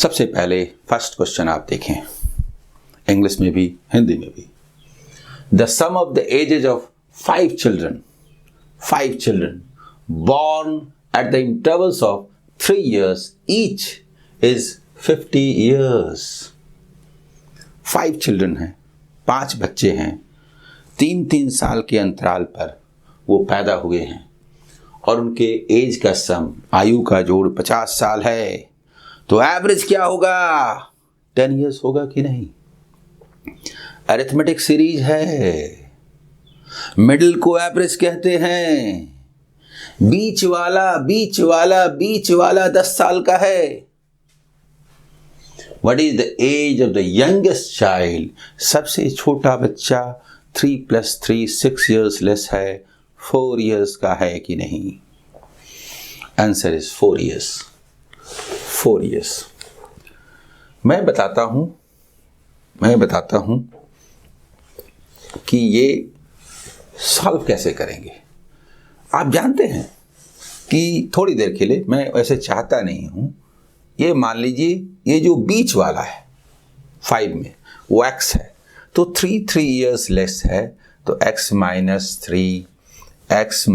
सबसे पहले first question आप देखें, इंग्लिश में भी हिंदी में भी। The sum of the ages of five children born at the intervals of 3 years each is 50 years। 5 children हैं, 5 बच्चे हैं, 3-3 साल के अंतराल पर वो पैदा हुए हैं और उनके एज का सम, आयु का जोड़ 50 साल है, तो एवरेज क्या होगा? 10 years होगा कि नहीं? अरिथमेटिक सीरीज है, मिडिल को एवरेज कहते हैं। बीच वाला 10 साल का है। What is the age of the youngest child? सबसे छोटा बच्चा 3 + 3 6 years लेस है, 4 years का है कि नहीं? Answer is 4 years। 4 years। मैं बताता हूं कि ये सॉल्व कैसे करेंगे। आप जानते हैं कि थोड़ी देर के लिए, मैं वैसे चाहता नहीं हूं, ये मान लीजिए ये जो बीच वाला है 5 में वो x है, तो 3 years लेस है, तो x - 3 x -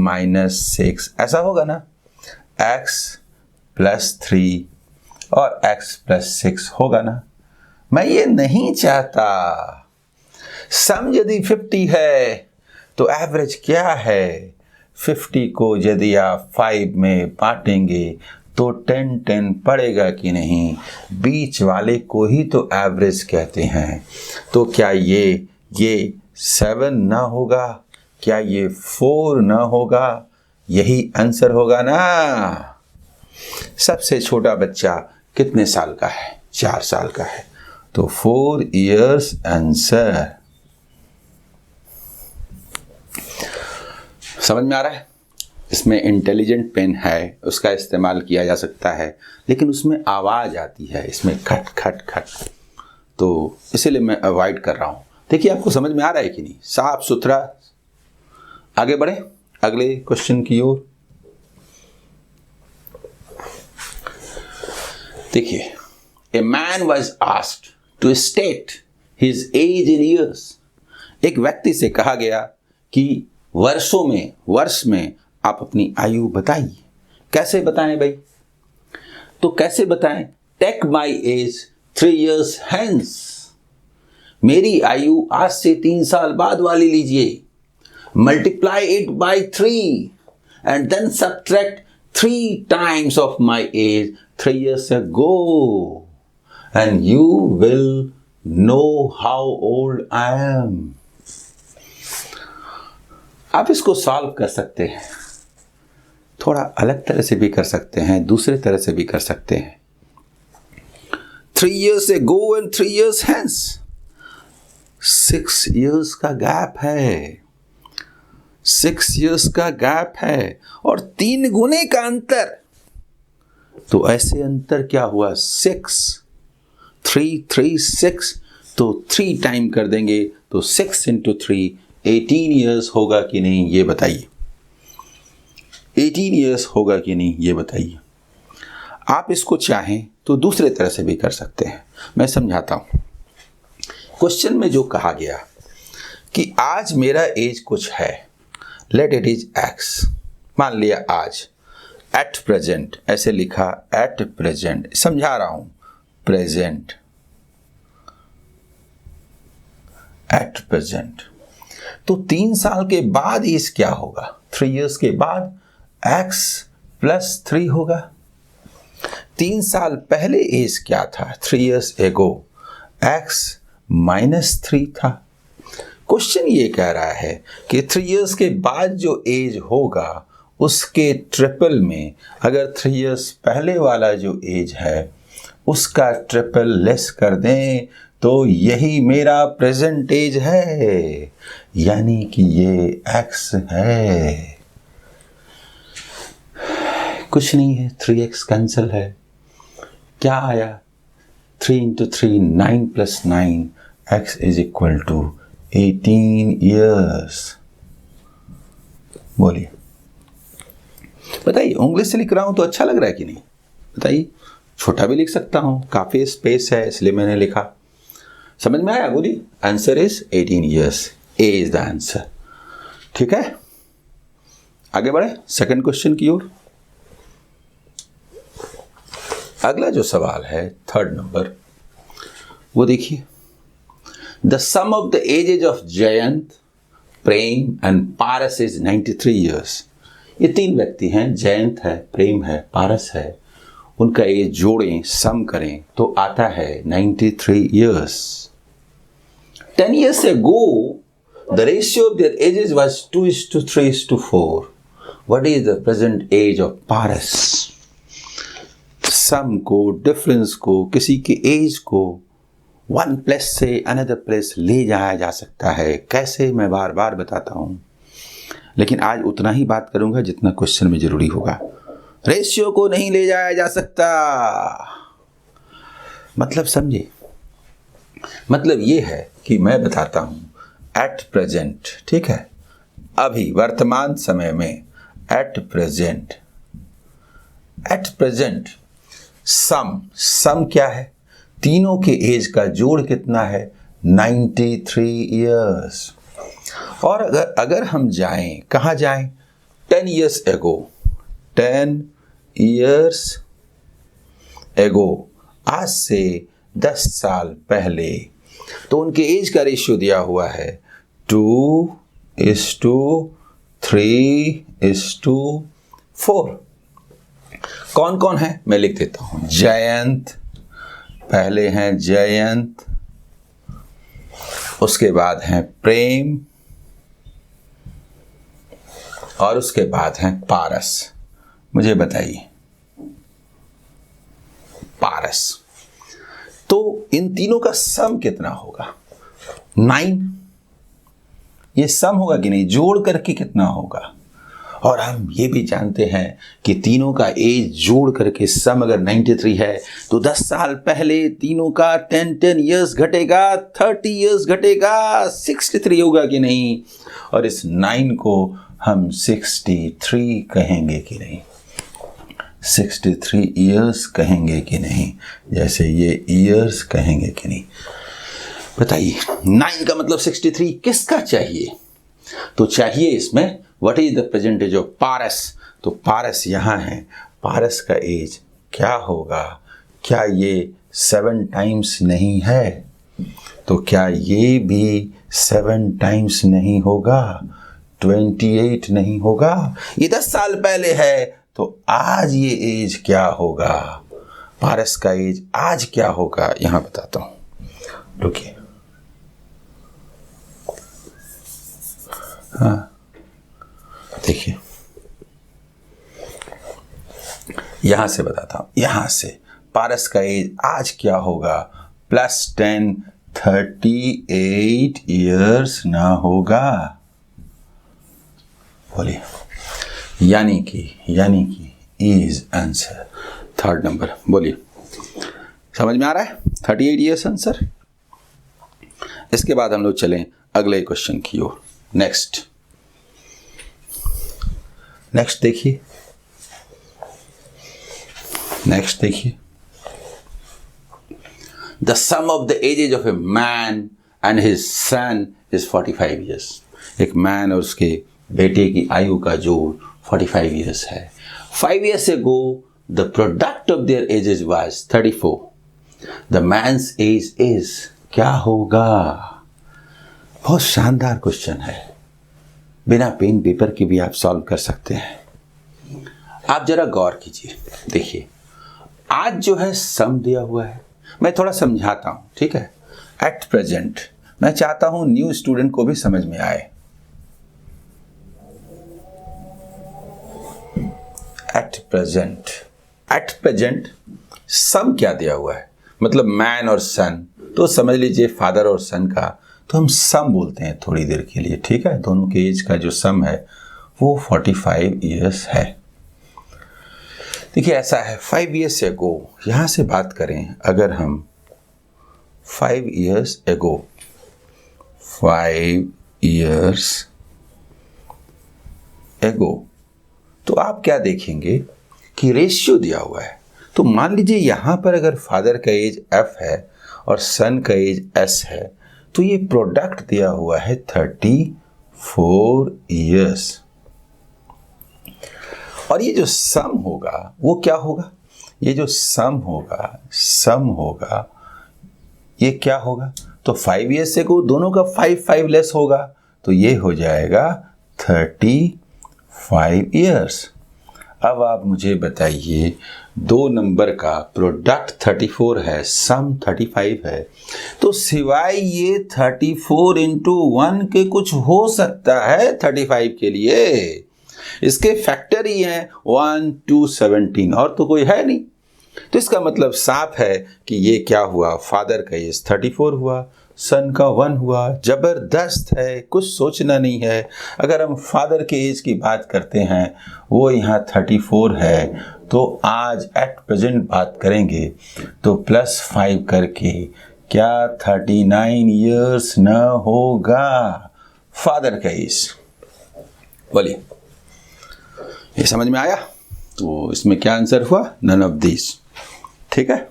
6 ऐसा होगा ना, x + 3 और x + 6 होगा ना। मैं ये नहीं चाहता। सम यदि 50 है तो एवरेज क्या है? 50 को यदि आप 5 में बांटेंगे तो 10 पड़ेगा कि नहीं? बीच वाले को ही तो एवरेज कहते हैं। तो क्या ये 7 ना होगा? क्या ये 4 ना होगा? यही आंसर होगा ना। सबसे छोटा बच्चा कितने साल का है? 4 साल का है, तो 4 years आंसर। समझ में आ रहा है? इसमें इंटेलिजेंट पेन है, उसका इस्तेमाल किया जा सकता है, लेकिन उसमें आवाज़ आती है, इसमें खट खट खट, तो इसीलिए मैं अवॉइड कर रहा हूँ। देखिए आपको समझ में आ रहा है कि नहीं? साफ सुथरा। आगे बढ़े अगले क्वेश्चन की ओर। देखिए, a man was asked to state his age in years. एक व्यक्ति से कहा गया कि वर्ष में आप अपनी आयु बताइए। कैसे बताएं भाई? तो कैसे बताएं? Take my age 3 years hence। मेरी आयु आज से 3 साल बाद वाली लीजिए। Multiply it by 3 and then subtract 3 times of my age 3 years ago and you will know how old I am। आप इसको सॉल्व कर सकते हैं, थोड़ा अलग तरह से भी कर सकते हैं, दूसरे तरह से भी कर सकते हैं। 3 years ago and 3 years hence, 6 years का गैप है, 6 years का गैप है और 3 गुने का अंतर। तो ऐसे अंतर क्या हुआ? 6 3 6, तो 3 टाइम कर देंगे तो 6 × 3 18 years होगा कि नहीं? ये बताइए। 18 years होगा कि नहीं? ये बताइए। आप इसको चाहें तो दूसरे तरह से भी कर सकते हैं, मैं समझाता हूं। क्वेश्चन में जो कहा गया कि आज मेरा एज कुछ है, लेट इट इज x, मान लिया आज, एट प्रेजेंट, ऐसे लिखा एट प्रेजेंट, समझा रहा हूं, प्रेजेंट, एट प्रेजेंट। तो 3 साल के बाद एज क्या होगा? 3 years के बाद x + 3 होगा। 3 साल पहले एज क्या था? 3 years ago x - 3 था। क्वेश्चन ये कह रहा है कि 3 years के बाद जो एज होगा उसके ट्रिपल में, अगर 3 years पहले वाला जो एज है उसका ट्रिपल लेस कर दें तो यही मेरा प्रेजेंट एज है, यानी कि ये x है। कुछ नहीं है, 3x कैंसिल है। क्या आया? 3 × 3 9 + 9 x = 18 years। बोलिए, बताइए। इंग्लिश से लिख रहा हूं तो अच्छा लग रहा है कि नहीं? बताइए। छोटा भी लिख सकता हूं, काफी स्पेस है इसलिए मैंने लिखा। समझ में आया? बोली answer is 18 years. A is the answer. ठीक है, आगे बढ़े सेकंड क्वेश्चन की ओर। अगला जो सवाल है थर्ड नंबर, वो देखिए। The sum of the ages of Jayant, Prem and Paras is 93 years. ये तीन व्यक्ति हैं, जयंत है, प्रेम है, पारस है। उनका एज जोड़ें, सम करें तो आता है 93 years. 10 years ago, the ratio of their ages was 2:3:4. What is the present age of Paras? सम को, डिफरेंस को, किसी के एज को वन प्लेस से अनदर प्लेस ले जाया जा सकता है। कैसे, मैं बार बार बताता हूं, लेकिन आज उतना ही बात करूंगा जितना क्वेश्चन में जरूरी होगा। रेशियो को नहीं ले जाया जा सकता। मतलब समझे? मतलब ये है कि मैं बताता हूं एट प्रेजेंट, ठीक है, अभी वर्तमान समय में, एट प्रेजेंट सम क्या है? तीनों के एज का जोड़ कितना है? 93 ईयर्स। और अगर हम जाएं, कहाँ जाएं? 10 years ago, 10 years ago, आज से 10 साल पहले, तो उनके एज का रेशियो दिया हुआ है 2:3:4। कौन कौन है मैं लिख देता हूं। जयंत पहले हैं, जयंत, उसके बाद हैं प्रेम, और उसके बाद हैं पारस। मुझे बताइए पारस, तो इन तीनों का सम कितना होगा? 9। ये सम होगा कि नहीं? जोड़ करके कितना होगा? और हम ये भी जानते हैं कि तीनों का एज जोड़ करके सम अगर 93 है तो 10 साल पहले तीनों का 10 ईयर्स घटेगा, 30 ईयर्स घटेगा, 63 होगा कि नहीं? और इस 9 को हम 63 कहेंगे कि नहीं? 63 ईयर्स कहेंगे कि नहीं? जैसे ये ईयर्स कहेंगे कि नहीं? बताइए, 9 का मतलब 63 किसका चाहिए? तो चाहिए इसमें what is the percentage of पारस। तो पारस यहाँ है, पारस का एज क्या होगा? क्या ये 7 टाइम्स नहीं है? तो क्या ये भी 7 टाइम्स नहीं होगा? 28 नहीं होगा? ये 10 साल पहले है, तो आज ये एज क्या होगा? पारस का एज आज क्या होगा? यहां बताता हूं, रुकिए। हाँ देखिए, यहां से बताता हूं, यहां से पारस का एज आज क्या होगा? +10 38 ईयर्स ना होगा? बोलिए, यानी कि इज आंसर थर्ड नंबर। बोलिए, समझ में आ रहा है? 38 ईयर्स आंसर। इसके बाद हम लोग चलें अगले क्वेश्चन की ओर। नेक्स्ट देखिए, the sum of the ages of a man and his son is 45 years. एक मैन और उसके बेटे की आयु का जोड़ 45 ईयर्स है। 5 years ago, the product of their ages was 34. The man's age is, क्या होगा? बहुत शानदार क्वेश्चन है, बिना पेन पेपर के भी आप सॉल्व कर सकते हैं। आप जरा गौर कीजिए, देखिए आज जो है सम दिया हुआ है, मैं थोड़ा समझाता हूं, ठीक है? एट प्रेजेंट, मैं चाहता हूं न्यू स्टूडेंट को भी समझ में आए। एट प्रेजेंट सम क्या दिया हुआ है? मतलब मैन और सन, तो समझ लीजिए फादर और सन का तो हम सम बोलते हैं थोड़ी देर के लिए, ठीक है? दोनों के एज का जो सम है वो 45 ईयर्स है। देखिए ऐसा है, 5 years ago, यहां से बात करें अगर हम 5 years ago, 5 years ago, तो आप क्या देखेंगे कि रेशियो दिया हुआ है तो मान लीजिए यहाँ पर अगर फादर का एज f है और सन का एज s है, तो ये प्रोडक्ट दिया हुआ है 34 इयर्स। और ये जो सम होगा वो क्या होगा? ये जो सम होगा ये क्या होगा? तो 5 ईयर्स से को दोनों का 5 लेस होगा, तो ये हो जाएगा 35 इयर्स। अब आप मुझे बताइए, दो नंबर का प्रोडक्ट 34 है, सम 35 है, तो सिवाय ये 34 इंटू 1 के कुछ हो सकता है 35 के लिए? इसके फैक्टर ही हैं 1 2 17, और तो कोई है नहीं। तो इसका मतलब साफ है कि ये क्या हुआ, फादर का एज 34 हुआ, सन का 1 हुआ। जबरदस्त है, कुछ सोचना नहीं है। अगर हम फादर के एज की बात करते हैं, वो यहाँ 34 है, तो आज एट प्रेजेंट बात करेंगे तो +5 करके क्या 39 इयर्स न होगा फादर का एज? बोलिए, ये समझ में आया? तो इसमें क्या आंसर हुआ? None of this. ठीक है,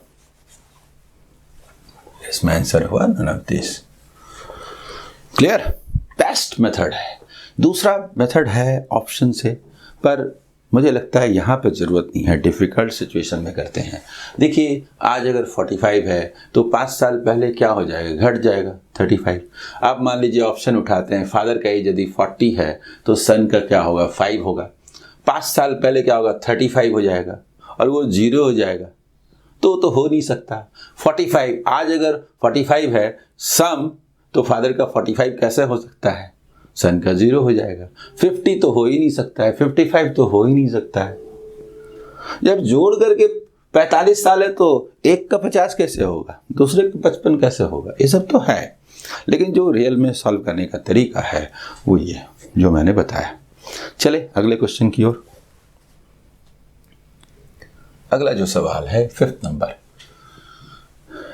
इसमें आंसर हुआ none of this. Clear? Best method है। दूसरा मेथड है ऑप्शन से, पर मुझे लगता है यहाँ पे ज़रूरत नहीं है, डिफ़िकल्ट सिचुएशन में करते हैं। देखिए, आज अगर 45 है तो 5 साल पहले क्या हो जाएगा? घट जाएगा 35। आप मान लीजिए ऑप्शन उठाते हैं, फादर का एज यदि 40 है तो सन का क्या होगा? 5 होगा। 5 साल पहले क्या होगा? 35 हो जाएगा, और वो 0 हो जाएगा। तो हो नहीं सकता। 45, आज अगर 45 है सम, तो फादर का 45 कैसे हो सकता है? सन का 0 हो जाएगा। 50 तो हो ही नहीं सकता है, 55 तो हो ही नहीं सकता है। जब जोड़ करके 45 साल है तो एक का 50 कैसे होगा? दूसरे का 55 कैसे होगा? ये सब तो है, लेकिन जो रियल में सॉल्व करने का तरीका है वो ये जो मैंने बताया। चले अगले क्वेश्चन की ओर। अगला जो सवाल है 5th number,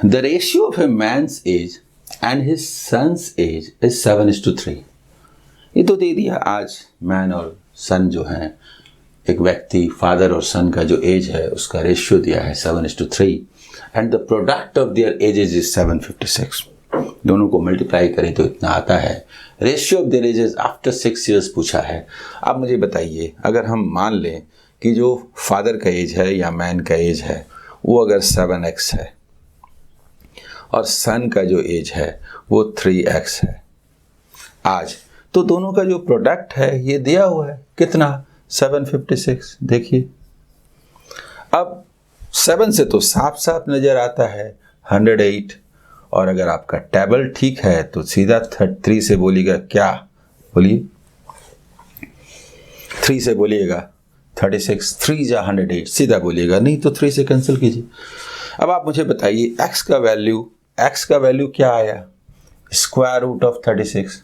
the ratio of a man's age and his son's age is 7:3। ये तो दे दिया, आज मैन और सन जो हैं, एक व्यक्ति फादर और सन का जो एज है उसका रेशियो दिया है 7:3, and the product of their edges is 756। दोनों को मल्टीप्लाई करें तो इतना आता है। Ratio of their edges after 6 years पूछा है। अब मुझे बताइए, अगर हम मान लें कि जो फादर का एज है या मैन का एज है वो अगर 7x है और सन का जो एज है वो 3x है आज, तो दोनों का जो प्रोडक्ट है ये दिया हुआ है कितना? 756। देखिए, अब 7 से तो साफ साफ नज़र आता है 108, और अगर आपका टेबल ठीक है तो सीधा 3 से बोलिएगा क्या? बोलिए, 3 से बोलिएगा 36, 3 जा 108, सीधा बोलिएगा, नहीं तो 3 से कैंसिल कीजिए। अब आप मुझे बताइए x का वैल्यू क्या आया? Square root of 36,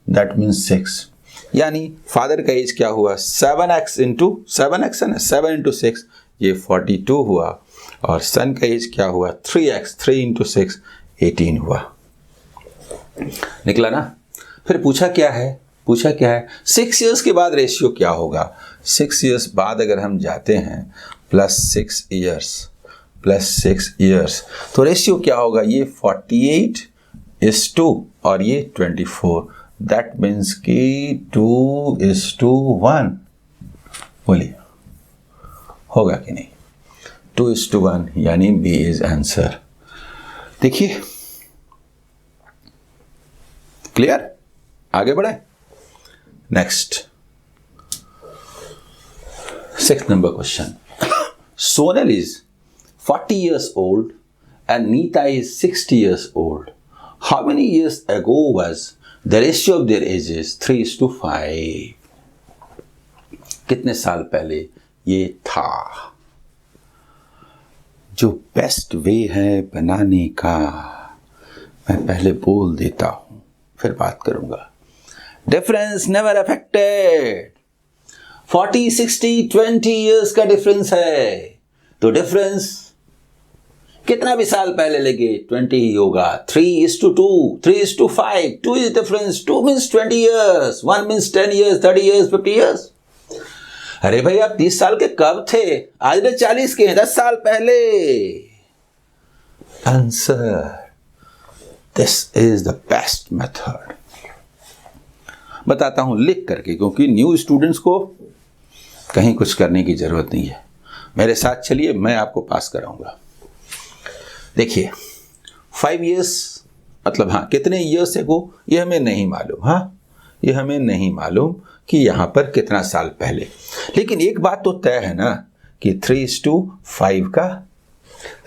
that means 6। यानी फादर का एज क्या हुआ? 7x इंटू 7x है ना, 7 इंटू 6 ये 42 हुआ, और सन का एज क्या हुआ? 3x, 3 इंटू 6 18 हुआ। निकला ना? फिर पूछा क्या है? 6 इयर्स के बाद रेशियो क्या होगा? 6 इयर्स बाद अगर हम जाते हैं +6 इयर्स तो रेशियो क्या होगा? ये 48:2 और ये 24, दैट मीन्स कि 2:1। बोलिए, होगा कि नहीं? 2:1, यानी बी इज आंसर। देखिए, क्लियर? आगे बढ़े। Next 6th number question. Sonal is 40 years old and Neeta is 60 years old. How many years ago was the ratio of their ages 3:5? कितने साल पहले ये था? जो बेस्ट वे है बनाने का मैं पहले बोल देता हूं, फिर बात करूंगा। Difference never affected. 40, 60, 20 इयर्स का डिफरेंस है, तो डिफरेंस कितना भी साल पहले लगे 20 ही होगा। 3:2, 3:5, 2 is difference, 2 means 20 years, 1 means 10 years, 30 years, 50 years. अरे भाई आप 30 साल के कब थे? आज ने 40 के हैं, 10 साल पहले। Answer, this is the best method. बताता हूं लिख करके, क्योंकि न्यू स्टूडेंट्स को कहीं कुछ करने की जरूरत नहीं है। मेरे साथ चलिए, मैं आपको पास कराऊंगा। देखिए 5 years मतलब हाँ कितने ईयर्स एगो ये हमें नहीं मालूम, हाँ ये हमें नहीं मालूम कि यहाँ पर कितना साल पहले। लेकिन एक बात तो तय है ना कि 3:5 का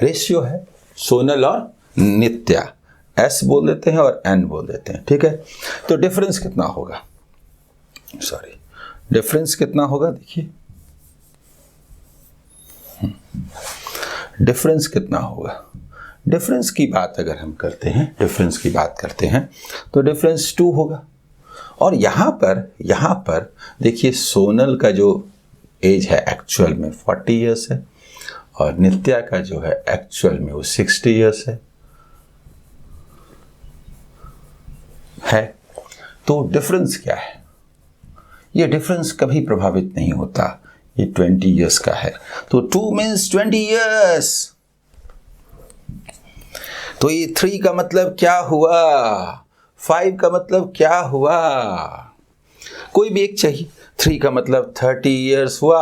रेशियो है। सोनल और नित्या, एस बोल देते हैं और एन बोल देते हैं, ठीक है। तो डिफरेंस कितना होगा, सॉरी डिफरेंस कितना होगा, देखिए डिफरेंस कितना होगा। डिफरेंस की बात अगर हम करते हैं, डिफरेंस की बात करते हैं तो डिफरेंस 2 होगा। और यहाँ पर देखिए सोनल का जो एज है एक्चुअल में 40 इयर्स है और नित्या का जो है एक्चुअल में वो 60 इयर्स है। तो डिफरेंस क्या है? ये डिफरेंस कभी प्रभावित नहीं होता, ये 20 इयर्स का है। तो 2 मीन्स 20 इयर्स। तो ये 3 का मतलब क्या हुआ, 5 का मतलब क्या हुआ, कोई भी एक चाहिए। 3 का मतलब 30 इयर्स हुआ।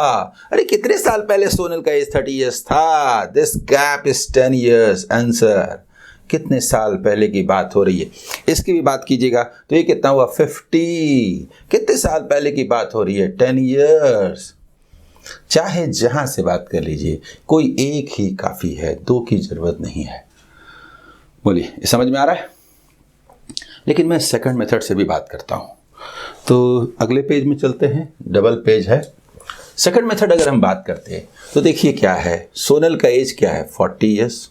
अरे कितने साल पहले सोनल का एज 30 इयर्स था? This gap is 10 years. Answer, कितने साल पहले की बात हो रही है। इसकी भी बात कीजिएगा तो ये कितना हुआ 50। कितने साल पहले की बात हो रही है 10 इयर्स। चाहे जहां से बात कर लीजिए, कोई एक ही काफी है, 2 की जरूरत नहीं है। बोलिए, समझ में आ रहा है? लेकिन मैं सेकंड मेथड से भी बात करता हूं। तो अगले पेज में चलते हैं, डबल पेज है। सेकंड मेथड अगर हम बात करते हैं तो देखिए क्या है, सोनल का एज क्या है 40 इयर्स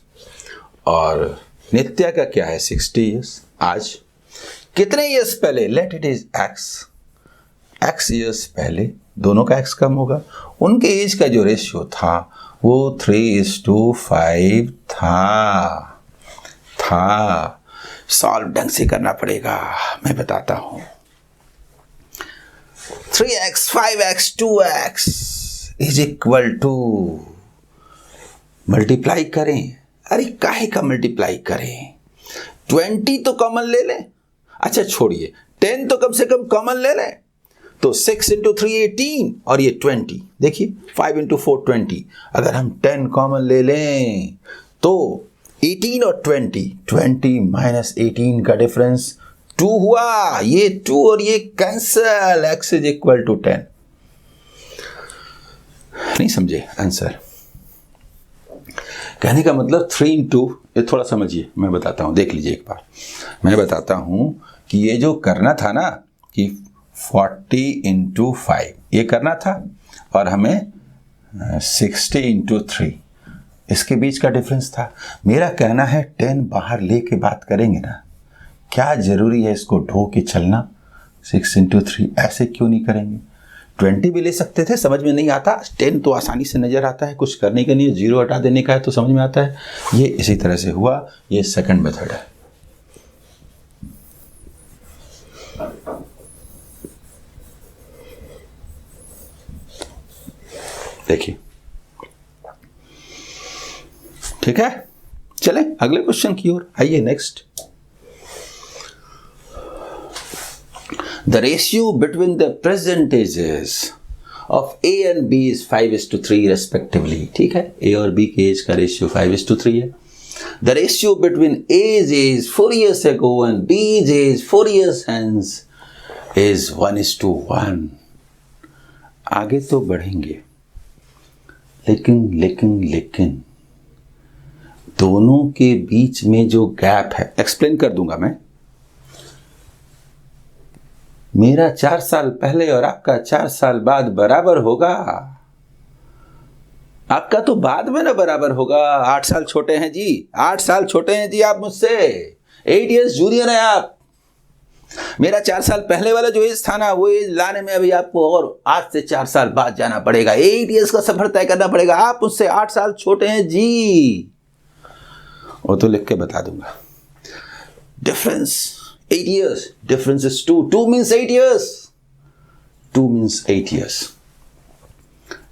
और नित्या का क्या है 60 इयर्स। आज कितने इयर्स पहले, let it is x years पहले, दोनों का एक्स कम होगा। उनके एज का जो रेशियो था वो 3:5 था। सॉल्व ढंग से करना पड़ेगा, मैं बताता हूं। 3x 5x 2x is equal to, multiply करें। अरे काहे का मल्टीप्लाई करें, 20 तो कॉमन ले लें। अच्छा छोड़िए, 10 तो कम से कम कॉमन ले लें। तो 6 × 3 18 और ये 20। देखिए 5 × 4 20। अगर हम 10 कॉमन ले लें तो 18 और 20 माइनस 18 का डिफरेंस 2 हुआ। ये 2 और ये cancel, x is equal to 10। नहीं समझे आंसर? कहने का मतलब 3 × ये थोड़ा समझिए, मैं बताता हूं, देख लीजिए एक बार। मैं बताता हूं कि ये जो करना था ना कि 40 × 5 ये करना था और हमें 60 × 3 इसके बीच का डिफरेंस था। मेरा कहना है 10 बाहर लेके बात करेंगे ना, क्या जरूरी है इसको ढो के चलना। 6 × 3 ऐसे क्यों नहीं करेंगे? 20 भी ले सकते थे, समझ में नहीं आता। 10 तो आसानी से नजर आता है, कुछ करने का नहीं है, 0 हटा देने का है तो समझ में आता है। ये इसी तरह से हुआ, ये सेकंड मेथड है। देखिए ठीक है, चलें अगले क्वेश्चन की ओर आइए। Next, the ratio between the percentages of A and B is 5:3 respectively। ठीक है, A और B के एज का रेशियो 5:3 है। The ratio between A's age 4 years ago and B's age 4 years hence is 1:1। आगे तो बढ़ेंगे, लेकिन दोनों के बीच में जो गैप है, एक्सप्लेन कर दूंगा मैं। मेरा 4 साल पहले और आपका 4 साल बाद बराबर होगा। आपका तो बाद में ना बराबर होगा, 8 साल छोटे हैं जी, 8 साल छोटे हैं जी आप मुझसे, 8 years जूनियर है आप। मेरा 4 साल पहले वाला जो एज था ना, वो एज लाने में अभी आपको और आज से 4 साल बाद जाना पड़ेगा, 8 years का सफर तय करना पड़ेगा। आप मुझसे 8 साल छोटे हैं जी, वो तो लिख के बता दूंगा। Difference 8 years, difference is 2 means 8 years, 2 means 8 years।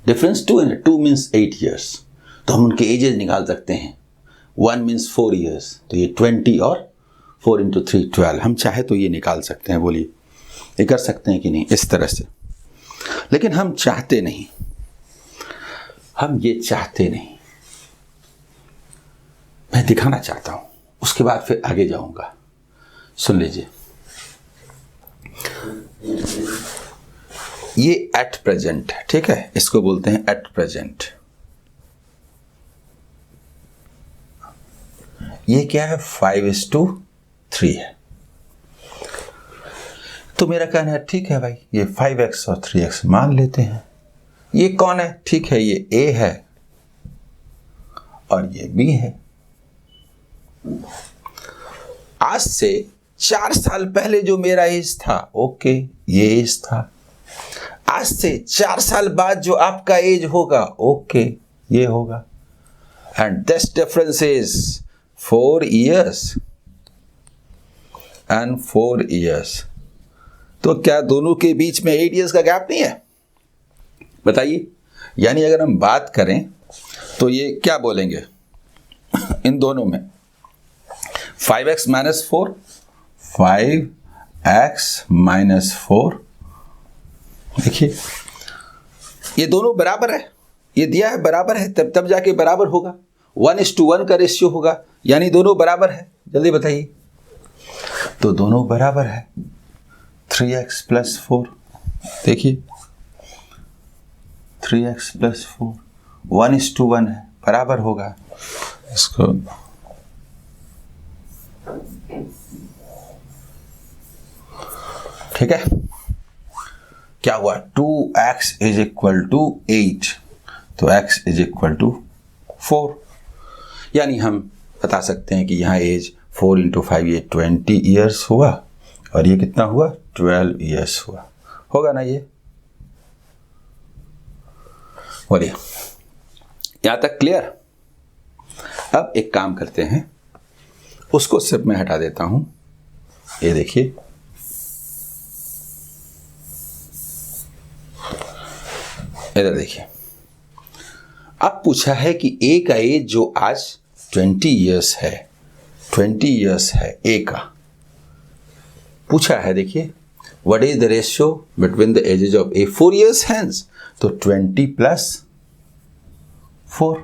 Difference 2 है, 2 मीन्स 8 ईयर्स, तो हम उनके एजेस निकाल सकते हैं। 1 मीन्स 4 ईयर्स, तो ये 20 और 4 इंटू 3 12। हम चाहे तो ये निकाल सकते हैं, बोलिए ये कर सकते हैं कि नहीं, इस तरह से। लेकिन हम चाहते नहीं, हम ये चाहते नहीं। मैं दिखाना चाहता हूं, उसके बाद फिर आगे जाऊंगा। सुन लीजिए, ये एट प्रेजेंट है, ठीक है, इसको बोलते हैं एट प्रेजेंट। ये क्या है, 5:3 है। तो मेरा कहना है ठीक है भाई, ये 5x और 3x मान लेते हैं। ये कौन है, ठीक है, ये A है और ये B है। आज से 4 साल पहले जो मेरा एज था, ओके, ये एज था। आज से 4 साल बाद जो आपका एज होगा, ओके, ये होगा। And this difference is 4 years and 4 years। तो क्या दोनों के बीच में 8 years का गैप नहीं है? बताइए। यानी अगर हम बात करें तो ये क्या बोलेंगे इन दोनों में, 5x minus 4, 5x minus 4। देखिए ये दोनों बराबर है, ये दिया है बराबर है, तब जाके बराबर होगा। 1:1 का रेशियो होगा, यानी दोनों बराबर है। जल्दी बताइए। तो दोनों बराबर है, 3x plus 4। देखिए 3x plus 4 1:1 है, बराबर होगा। इसको ठीक है, क्या हुआ, 2x is equal to 8, तो x is equal to 4। यानी हम बता सकते हैं कि यहाँ एज 4 into 5 ये 20 years हुआ, और ये कितना हुआ, 12 years हुआ, होगा ना ये। बोलिए, यहाँ तक क्लियर? अब एक काम करते हैं, उसको सिर्फ मैं हटा देता हूं। ये देखिए, इधर देखिए, अब पूछा है कि ए का एज जो आज 20 years है, 20 years है ए का, पूछा है। देखिए, what is the ratio between the ages of A 4 years hence, तो 20 plus 4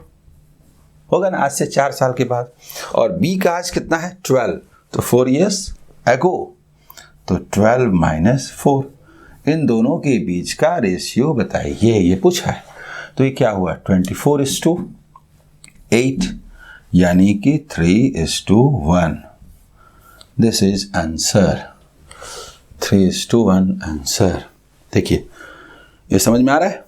होगा ना, आज से 4 साल के बाद। और बी का आज कितना है, 12, तो 4 years ago, तो 12 minus 4। इन दोनों के बीच का रेशियो बताइए, ये पूछा है। तो ये क्या हुआ, 24:8, यानी कि 3:1। This is answer, 3:1 answer. देखिए, ये समझ में आ रहा है?